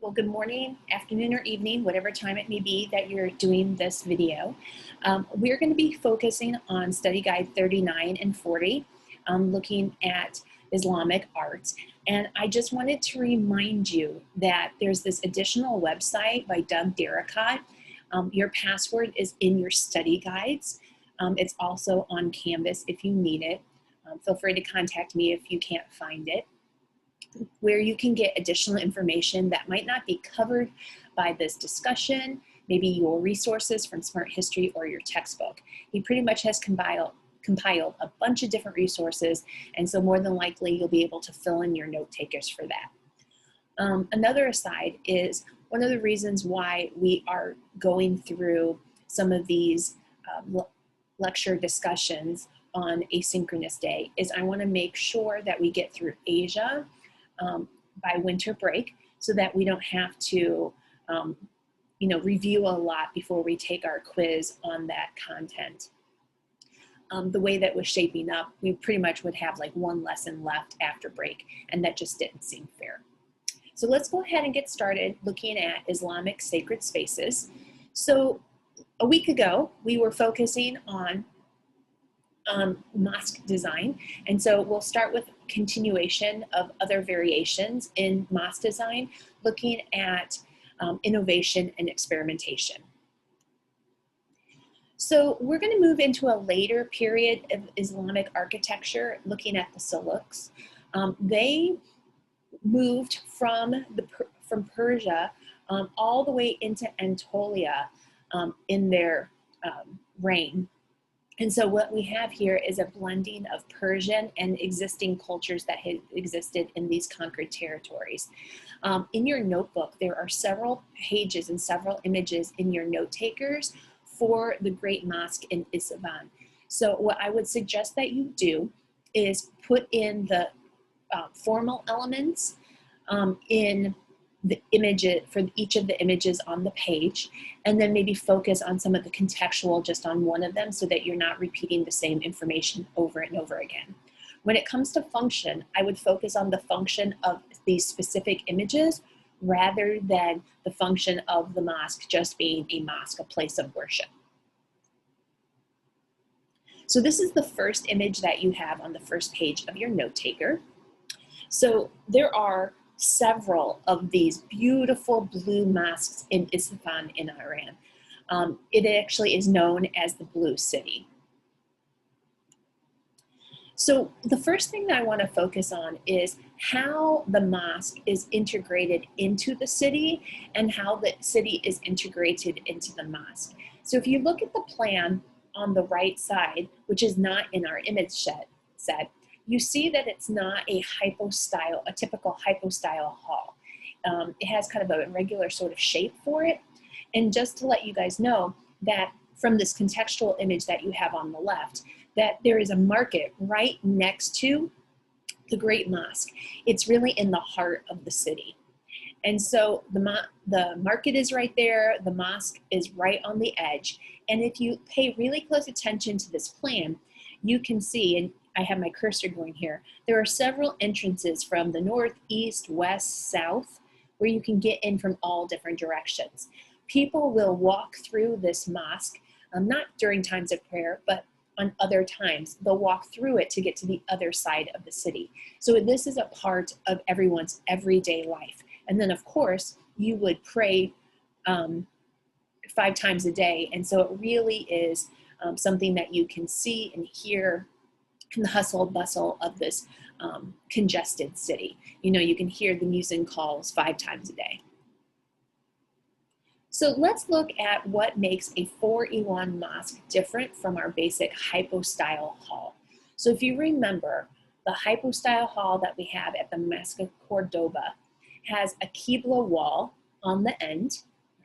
Well, good morning, afternoon, or evening, whatever time it may be that you're doing this video. We're going to be focusing on study guide 39 and 40, looking at Islamic art. And I just wanted to remind you that there's this additional website by Doug Darracott. Your password is in your study guides. It's also on Canvas if you need it. Feel free to contact me if you can't find it, where you can get additional information that might not be covered by this discussion, maybe your resources from Smart History or your textbook. He pretty much has compiled a bunch of different resources, and so more than likely you'll be able to fill in your note takers for that. Another aside is one of the reasons why we are going through some of these lecture discussions on asynchronous day is I want to make sure that we get through Asia by winter break, so that we don't have to, review a lot before we take our quiz on that content. The way that was shaping up, we pretty much would have like one lesson left after break, and that just didn't seem fair. So let's go ahead and get started looking at Islamic sacred spaces. So a week ago, we were focusing on mosque design, and so we'll start with continuation of other variations in mosque design, looking at innovation and experimentation. So we're going to move into a later period of Islamic architecture, looking at the sulks. They moved from Persia all the way into Anatolia in their reign. And so what we have here is a blending of Persian and existing cultures that had existed in these conquered territories. In your notebook, there are several pages and several images in your note takers for the Great Mosque in Isfahan. So what I would suggest that you do is put in the formal elements in the images for each of the images on the page, and then maybe focus on some of the contextual just on one of them so that you're not repeating the same information over and over again. When it comes to function, I would focus on the function of these specific images rather than the function of the mosque just being a mosque, a place of worship. So this is the first image that you have on the first page of your note taker. So there are several of these beautiful blue mosques in Isfahan in Iran. It actually is known as the Blue City. So the first thing that I want to focus on is how the mosque is integrated into the city and how the city is integrated into the mosque. So if you look at the plan on the right side, which is not in our image set, you see that it's not a hypostyle, a typical hypostyle hall. It has kind of a regular sort of shape for it. And just to let you guys know that from this contextual image that you have on the left, that there is a market right next to the Great Mosque. It's really in the heart of the city. And so the market is right there, the mosque is right on the edge. And if you pay really close attention to this plan, you can see, and I have my cursor going here, there are several entrances from the north, east, west, south, where you can get in from all different directions. People will walk through this mosque, not during times of prayer, but on other times. They'll walk through it to get to the other side of the city. So this is a part of everyone's everyday life. And then of course, you would pray 5 times a day. And so it really is something that you can see and hear in the hustle bustle of this congested city. You can hear the muezzin calls 5 times a day. So let's look at what makes a 4 Iwan mosque different from our basic hypostyle hall. So if you remember, the hypostyle hall that we have at the Mosque of Cordoba has a qibla wall on the end,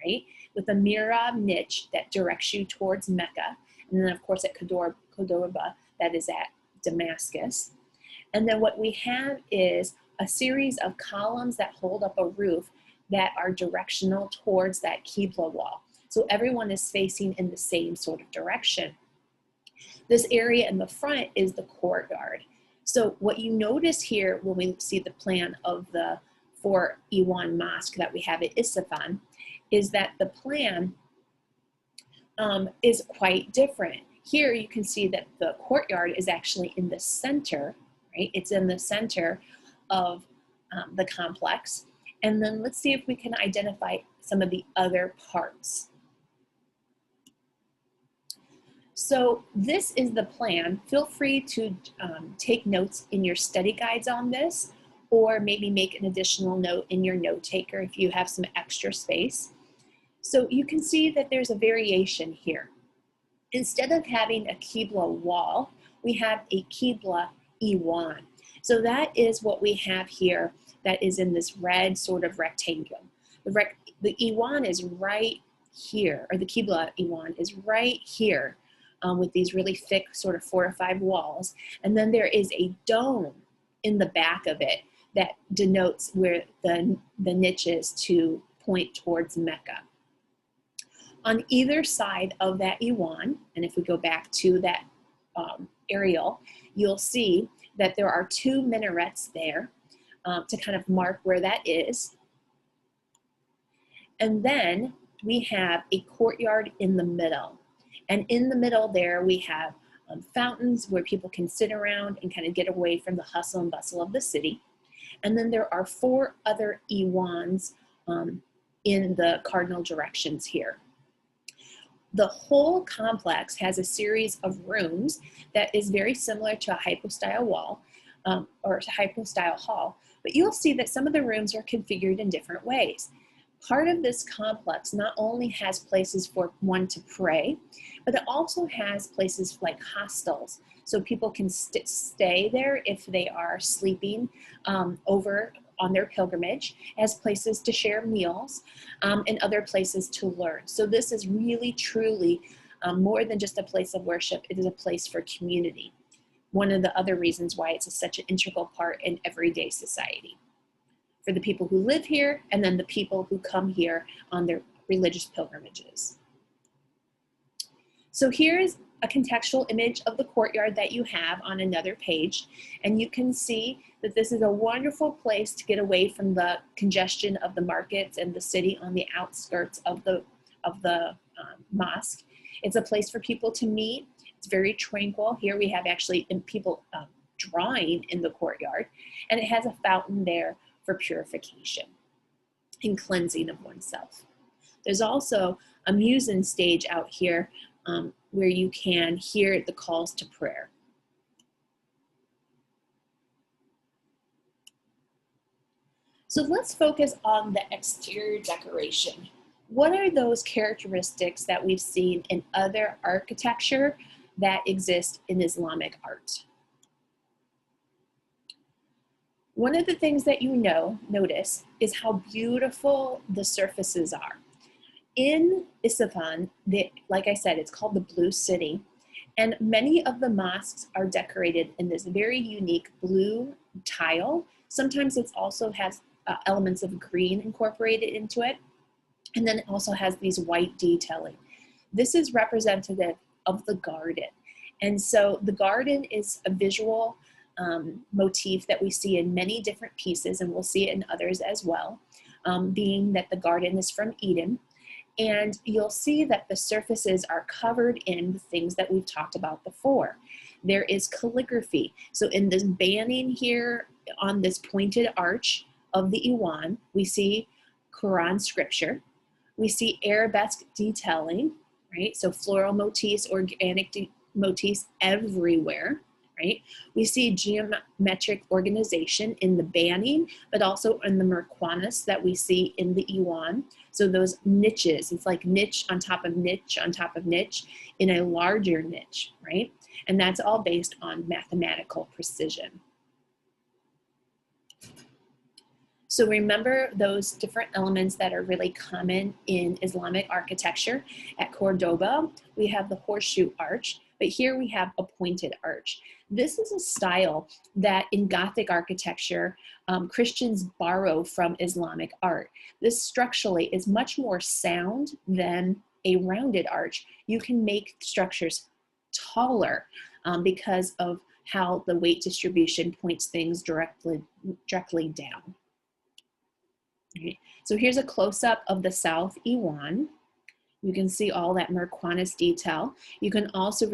right, with a mihrab niche that directs you towards Mecca. And then of course at Cordoba, that is at Damascus. And then what we have is a series of columns that hold up a roof that are directional towards that qibla wall. So everyone is facing in the same sort of direction. This area in the front is the courtyard. So what you notice here when we see the plan of the 4 Iwan mosque that we have at Isfahan is that the plan is quite different. Here you can see that the courtyard is actually in the center, right? It's in the center of the complex. And then let's see if we can identify some of the other parts. So this is the plan. Feel free to take notes in your study guides on this, or maybe make an additional note in your note taker if you have some extra space. So you can see that there's a variation here. Instead of having a qibla wall, we have a qibla Iwan. So that is what we have here that is in this red sort of rectangle. The Iwan is right here, or the qibla Iwan is right here with these really thick sort of 4 or 5 walls. And then there is a dome in the back of it that denotes where the niche is to point towards Mecca. On either side of that Iwan, and if we go back to that aerial, you'll see that there are 2 minarets there to kind of mark where that is. And then we have a courtyard in the middle. And in the middle there, we have fountains where people can sit around and kind of get away from the hustle and bustle of the city. And then there are 4 other Iwans in the cardinal directions here. The whole complex has a series of rooms that is very similar to a hypostyle wall or a hypostyle hall, but you'll see that some of the rooms are configured in different ways. Part of this complex not only has places for one to pray, but it also has places like hostels. So people can stay there if they are sleeping over on their pilgrimage, as places to share meals, and other places to learn. So this is really, truly more than just a place of worship. It is a place for community. One of the other reasons why it's such an integral part in everyday society for the people who live here, and then the people who come here on their religious pilgrimages. So here's a contextual image of the courtyard that you have on another page, and you can see that this is a wonderful place to get away from the congestion of the markets and the city on the outskirts of the mosque. It's a place for people to meet. It's very tranquil. Here we have actually people drawing in the courtyard, and it has a fountain there for purification and cleansing of oneself. There's also a muezzin stage out here where you can hear the calls to prayer. So let's focus on the exterior decoration. What are those characteristics that we've seen in other architecture that exist in Islamic art? One of the things that you notice is how beautiful the surfaces are. In Isfahan, like I said, it's called the Blue City, and many of the mosques are decorated in this very unique blue tile. Sometimes it also has elements of green incorporated into it, and then it also has these white detailing. This is representative of the garden, and so the garden is a visual motif that we see in many different pieces, and we'll see it in others as well, being that the garden is from Eden. And you'll see that the surfaces are covered in the things that we've talked about before. There is calligraphy. So in this banning here on this pointed arch of the Iwan, we see Quran scripture. We see arabesque detailing, right? So floral motifs, organic motifs everywhere, right? We see geometric organization in the banning, but also in the merquanas that we see in the Iwan. So those niches, it's like niche on top of niche on top of niche in a larger niche, right? And that's all based on mathematical precision. So remember those different elements that are really common in Islamic architecture. At Cordoba, we have the horseshoe arch, but here we have a pointed arch. This is a style that in Gothic architecture, Christians borrow from Islamic art. This structurally is much more sound than a rounded arch. You can make structures taller because of how the weight distribution points things directly down. Okay. So here's a close-up of the South Iwan. You can see all that Merquanis detail. You can also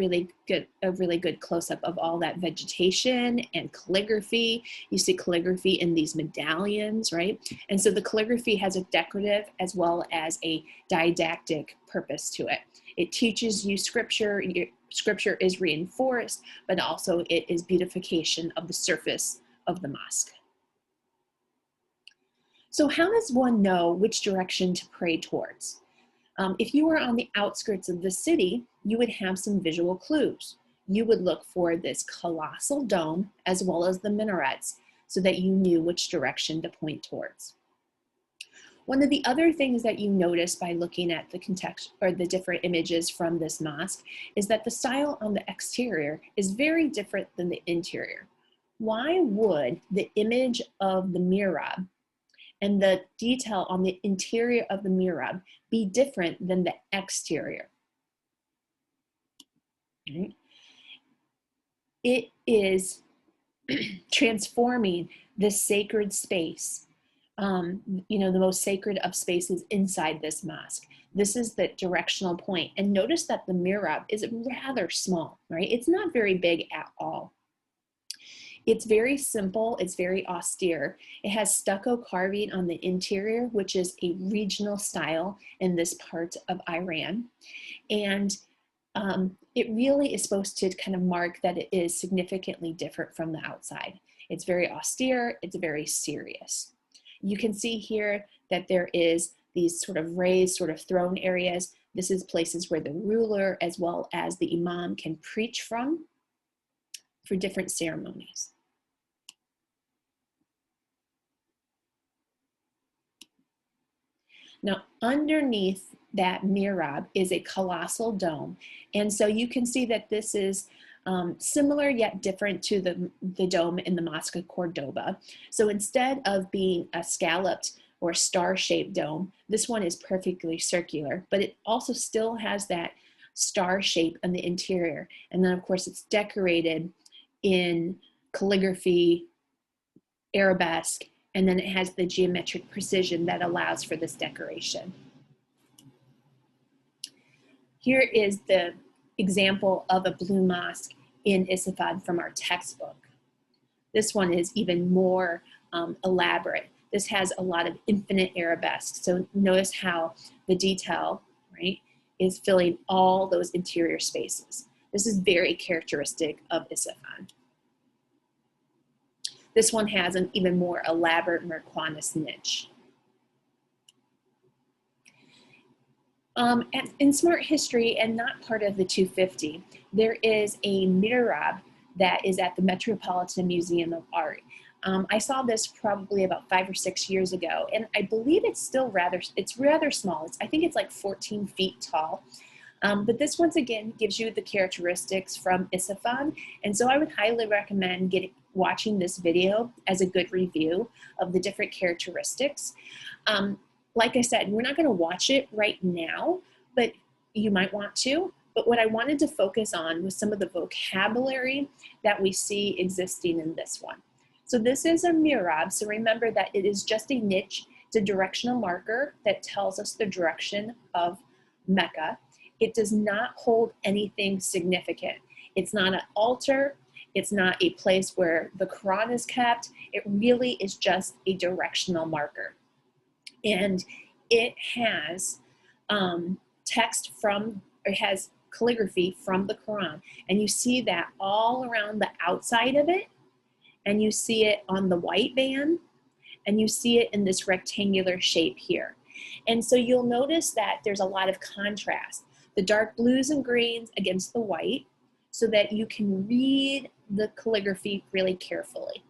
get a really good close-up of all that vegetation and calligraphy. You see calligraphy in these medallions, right? And so the calligraphy has a decorative as well as a didactic purpose to it. It teaches you scripture. Scripture is reinforced, but also it is beautification of the surface of the mosque. So how does one know which direction to pray towards? If you were on the outskirts of the city, you would have some visual clues. You would look for this colossal dome as well as the minarets so that you knew which direction to point towards. One of the other things that you notice by looking at the context or the different images from this mosque is that the style on the exterior is very different than the interior. Why would the image of the mihrab and the detail on the interior of the mihrab be different than the exterior? Right? It is transforming this sacred space, you know, the most sacred of spaces inside this mosque. This is the directional point. And notice that the mihrab is rather small, right? It's not very big at all. It's very simple, it's very austere. It has stucco carving on the interior, which is a regional style in this part of Iran. And it really is supposed to kind of mark that it is significantly different from the outside. It's very austere, it's very serious. You can see here that there is these sort of raised sort of throne areas. This is places where the ruler as well as the imam can preach from for different ceremonies. Now, underneath that mihrab is a colossal dome. And so you can see that this is similar yet different to the dome in the Mosque of Cordoba. So instead of being a scalloped or star-shaped dome, this one is perfectly circular, but it also still has that star shape on the interior. And then of course it's decorated in calligraphy, arabesque, and then it has the geometric precision that allows for this decoration. Here is the example of a blue mosque in Isfahan from our textbook. This one is even more elaborate. This has a lot of infinite arabesque. So notice how the detail, right, is filling all those interior spaces. This is very characteristic of Isfahan. This one has an even more elaborate Merquanis niche. In Smart History, and not part of the 250, there is a mihrab that is at the Metropolitan Museum of Art. I saw this probably about 5 or 6 years ago, and I believe it's still rather small. I think it's like 14 feet tall. But this once again gives you the characteristics from Isfahan, and so I would highly recommend watching this video as a good review of the different characteristics. Like I said, we're not going to watch it right now, but you might want to. But what I wanted to focus on was some of the vocabulary that we see existing in this one. So this is a mihrab, so remember that it is just a niche. It's a directional marker that tells us the direction of Mecca. It does not hold anything significant. It's not an altar. It's not a place where the Quran is kept. It really is just a directional marker. And it has text from, or it has calligraphy from the Quran. And you see that all around the outside of it, and you see it on the white band, and you see it in this rectangular shape here. And so you'll notice that there's a lot of contrast. The dark blues and greens against the white, so that you can read the calligraphy really carefully.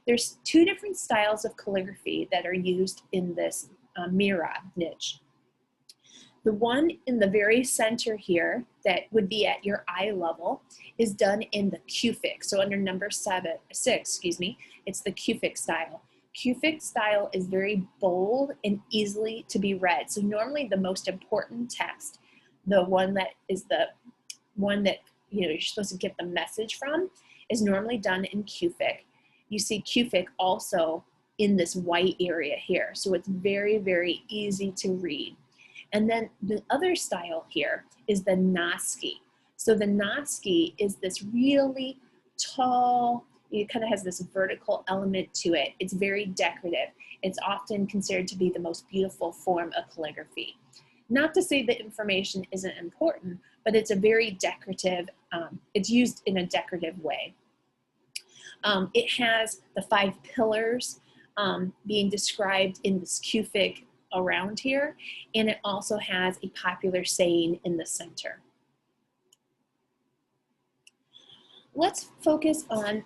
There's two different styles of calligraphy that are used in this mihrab niche. The one in the very center here that would be at your eye level is done in the Kufic. So under number 6, it's the Kufic style. Kufic style is very bold and easily to be read. So normally the most important text, the one that you're supposed to get the message from, is normally done in Kufic. You see Kufic also in this white area here. So it's very, very easy to read. And then the other style here is the Naski. So the Naski is this really tall, it kind of has this vertical element to it. It's very decorative. It's often considered to be the most beautiful form of calligraphy. Not to say that information isn't important, but it's a very decorative, it's used in a decorative way. It has the 5 pillars being described in this cufic around here, and it also has a popular saying in the center. Let's focus on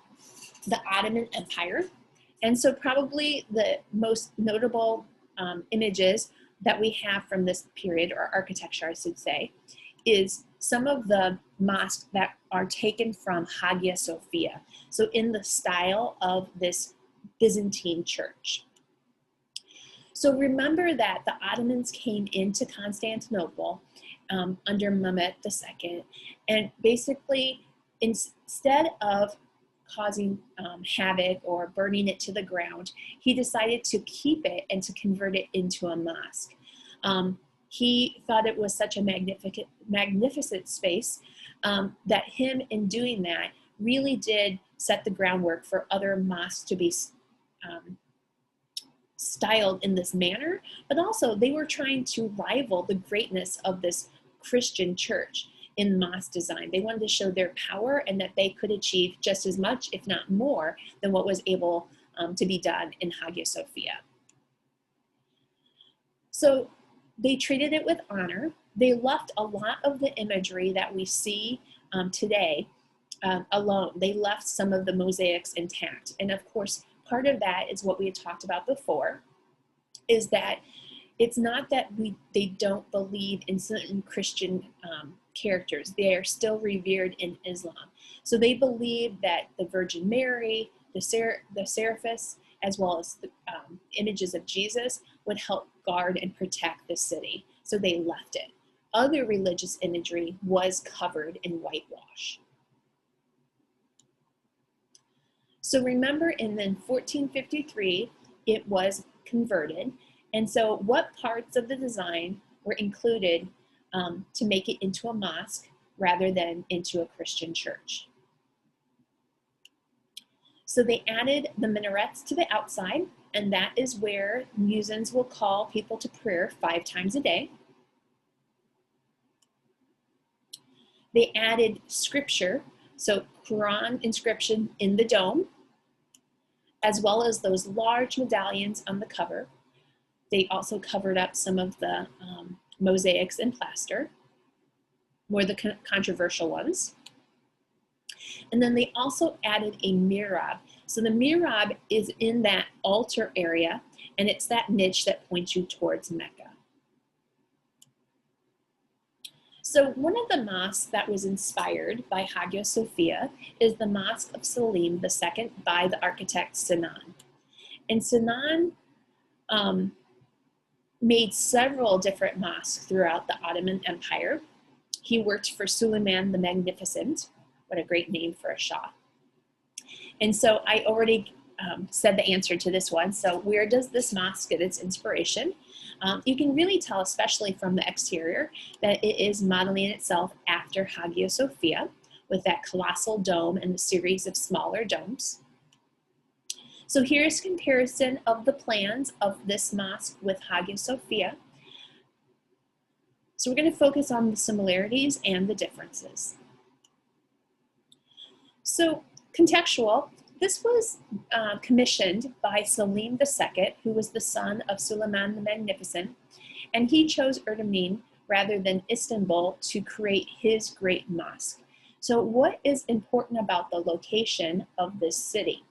the Ottoman Empire. And so probably the most notable images that we have from this period, or architecture I should say, is some of the mosques that are taken from Hagia Sophia. So in the style of this Byzantine church. So remember that the Ottomans came into Constantinople under Mehmed II, and basically instead of causing havoc or burning it to the ground, he decided to keep it and to convert it into a mosque. He thought it was such a magnificent space that him in doing that really did set the groundwork for other mosques to be styled in this manner, but also they were trying to rival the greatness of this Christian church in mosque design. They wanted to show their power and that they could achieve just as much, if not more, than what was able to be done in Hagia Sophia. So they treated it with honor. They left a lot of the imagery that we see today alone. They left some of the mosaics intact. And of course, part of that is what we had talked about before, is that it's not that they don't believe in certain Christian characters. They are still revered in Islam. So they believe that the Virgin Mary, the Seraphis, as well as the images of Jesus would help guard and protect the city. So they left it. Other religious imagery was covered in whitewash. So remember, in 1453, it was converted. And so what parts of the design were included to make it into a mosque rather than into a Christian church? So they added the minarets to the outside, and that is where muezzins will call people to prayer 5 times a day. They added scripture, so Quran inscription in the dome, as well as those large medallions on the cover. They also covered up some of the mosaics in plaster, more the controversial ones. And then they also added a mihrab. So the mihrab is in that altar area, and it's that niche that points you towards Mecca. So one of the mosques that was inspired by Hagia Sophia is the Mosque of Selim II by the architect Sinan. And Sinan made several different mosques throughout the Ottoman Empire. He worked for Suleiman the Magnificent. What a great name for a Shah. And so I already said the answer to this one. So where does this mosque get its inspiration? You can really tell, especially from the exterior, that it is modeling itself after Hagia Sophia, with that colossal dome and the series of smaller domes. So here's a comparison of the plans of this mosque with Hagia Sophia. So we're going to focus on the similarities and the differences. So contextual, this was commissioned by Selim II, who was the son of Suleiman the Magnificent, and he chose Erdemin rather than Istanbul to create his great mosque. So what is important about the location of this city?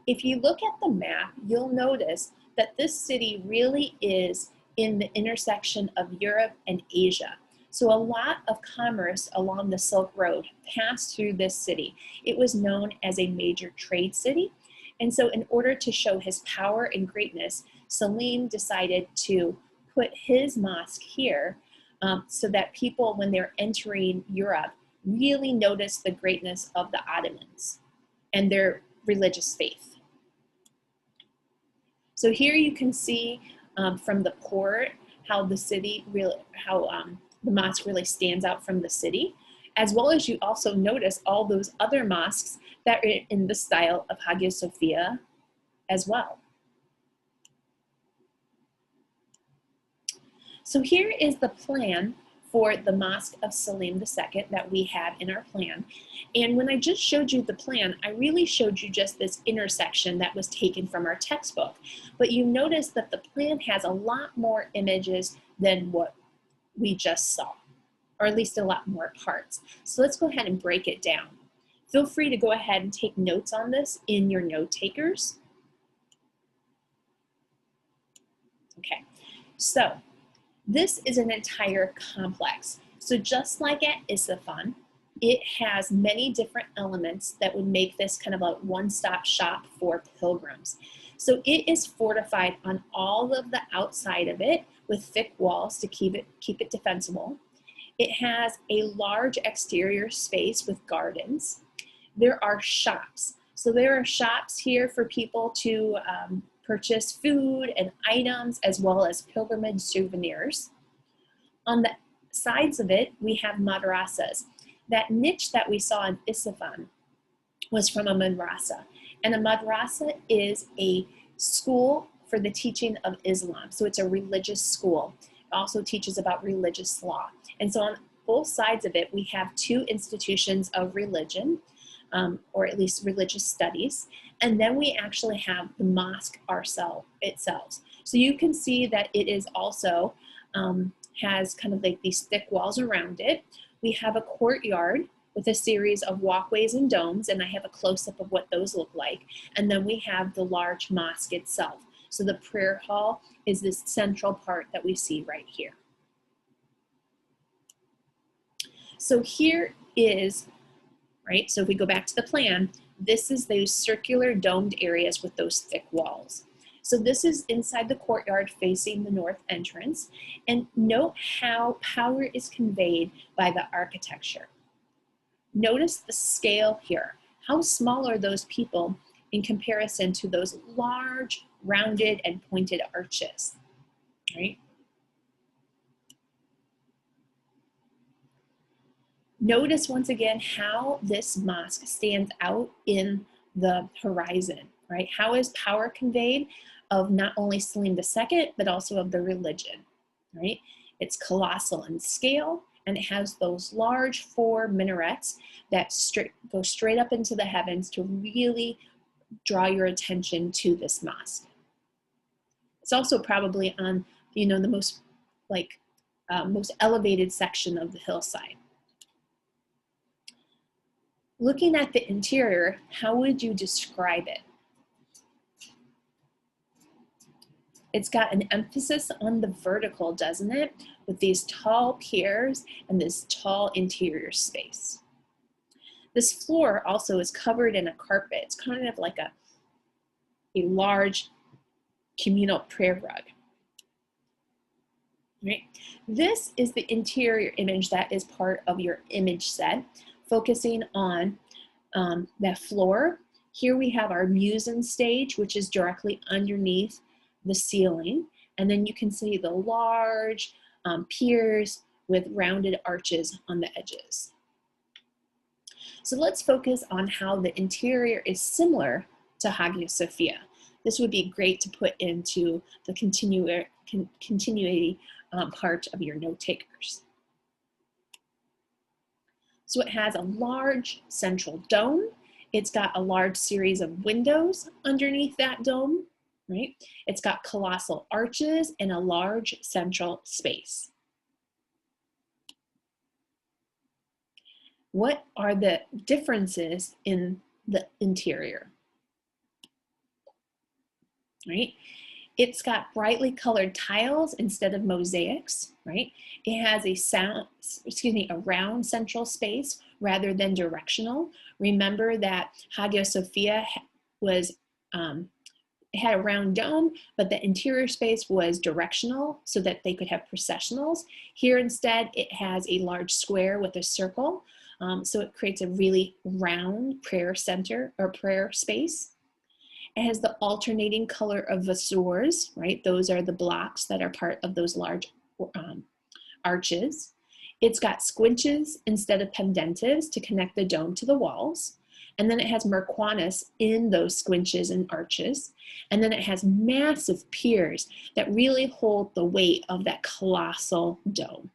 If you look at the map, you'll notice that this city really is in the intersection of Europe and Asia. So a lot of commerce along the Silk Road passed through this city. It was known as a major trade city. And so in order to show his power and greatness, Selim decided to put his mosque here so that people, when they're entering Europe, really notice the greatness of the Ottomans and their religious faith. So here you can see from the port how the city really, the mosque really stands out from the city, as well as you also notice all those other mosques that are in the style of Hagia Sophia as well. So here is the plan for the Mosque of Selim II that we have in our plan. And when I just showed you the plan, I really showed you just this intersection that was taken from our textbook. But you notice that the plan has a lot more images than what we just saw, or at least a lot more parts. So let's go ahead and break it down. Feel free to go ahead and take notes on this in your note takers. Okay, so this is an entire complex. So just like at Isfahan, it has many different elements that would make this kind of a one-stop shop for pilgrims. So it is fortified on all of the outside of it with thick walls to keep it defensible. It has a large exterior space with gardens. There are shops. So there are shops here for people to purchase food and items as well as pilgrimage souvenirs. On the sides of it, we have madrasas. That niche that we saw in Isfahan was from a madrasa. And a madrasa is a school for the teaching of Islam. So it's a religious school. It also teaches about religious law. And so on both sides of it, we have two institutions of religion, or at least religious studies. And then we actually have the mosque itself. So you can see that it is also has kind of like these thick walls around it. We have a courtyard with a series of walkways and domes, and I have a close-up of what those look like. And then we have the large mosque itself. So the prayer hall is this central part that we see right here. So here is, right, so if we go back to the plan, this is those circular domed areas with those thick walls. So this is inside the courtyard facing the north entrance. And note how power is conveyed by the architecture. Notice the scale here. How small are those people in comparison to those large, rounded, and pointed arches, right? Notice once again how this mosque stands out in the horizon, right? How is power conveyed of not only Selim II, but also of the religion, right? It's colossal in scale, and it has those large 4 minarets that go straight up into the heavens to really draw your attention to this mosque. It's also probably on, the most most elevated section of the hillside. Looking at the interior, how would you describe it? It's got an emphasis on the vertical, doesn't it? With these tall piers and this tall interior space. This floor also is covered in a carpet. It's kind of like a large communal prayer rug. Right? This is the interior image that is part of your image set, focusing on that floor. Here we have our muezzin stage, which is directly underneath the ceiling, and then you can see the large piers with rounded arches on the edges. So let's focus on how the interior is similar to Hagia Sophia. This would be great to put into the continuity part of your note takers. So it has a large central dome. It's got a large series of windows underneath that dome. Right? It's got colossal arches and a large central space. What are the differences in the interior? Right? It's got brightly colored tiles instead of mosaics, right? It has a round central space rather than directional. Remember that Hagia Sophia was it had a round dome, but the interior space was directional so that they could have processionals. Here instead, it has a large square with a circle. So it creates a really round prayer center or prayer space. It has the alternating color of vassours, right? Those are the blocks that are part of those large arches. It's got squinches instead of pendentives to connect the dome to the walls. And then it has merquanis in those squinches and arches. And then it has massive piers that really hold the weight of that colossal dome.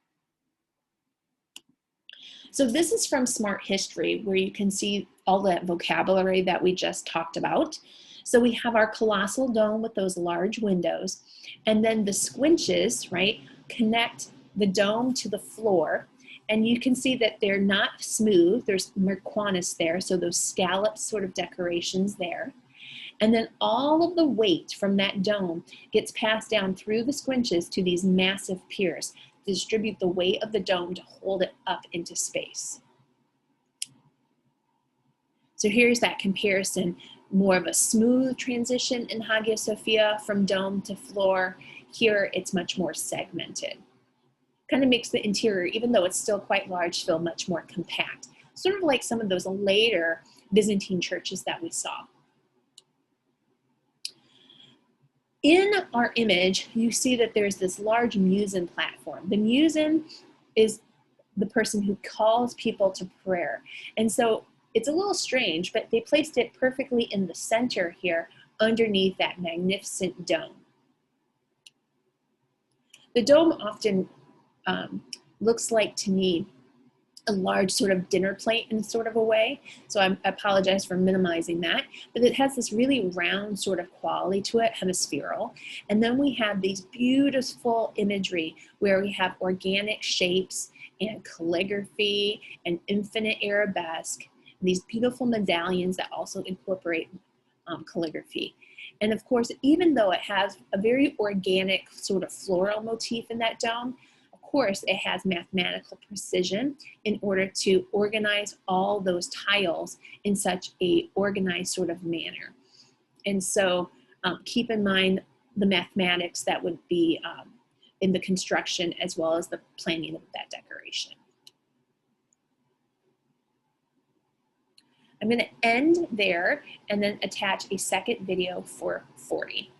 So this is from Smart History, where you can see all that vocabulary that we just talked about. So we have our colossal dome with those large windows, and then the squinches, right, connect the dome to the floor. And you can see that they're not smooth. There's merquanis there, so those scallop sort of decorations there. And then all of the weight from that dome gets passed down through the squinches to these massive piers to distribute the weight of the dome to hold it up into space. So here's that comparison, more of a smooth transition in Hagia Sophia from dome to floor. Here it's much more segmented. Kind of makes the interior, even though it's still quite large, feel much more compact. Sort of like some of those later Byzantine churches that we saw. In our image, you see that there's this large muezzin platform. The muezzin is the person who calls people to prayer. And so it's a little strange, but they placed it perfectly in the center here underneath that magnificent dome. The dome often looks like, to me, a large sort of dinner plate in sort of a way. So I apologize for minimizing that, but it has this really round sort of quality to it, hemispherical. And then we have these beautiful imagery where we have organic shapes and calligraphy and infinite arabesque, and these beautiful medallions that also incorporate calligraphy. And of course, even though it has a very organic sort of floral motif in that dome, of course, it has mathematical precision in order to organize all those tiles in such a organized sort of manner. And so keep in mind the mathematics that would be in the construction as well as the planning of that decoration. I'm going to end there and then attach a second video for 40.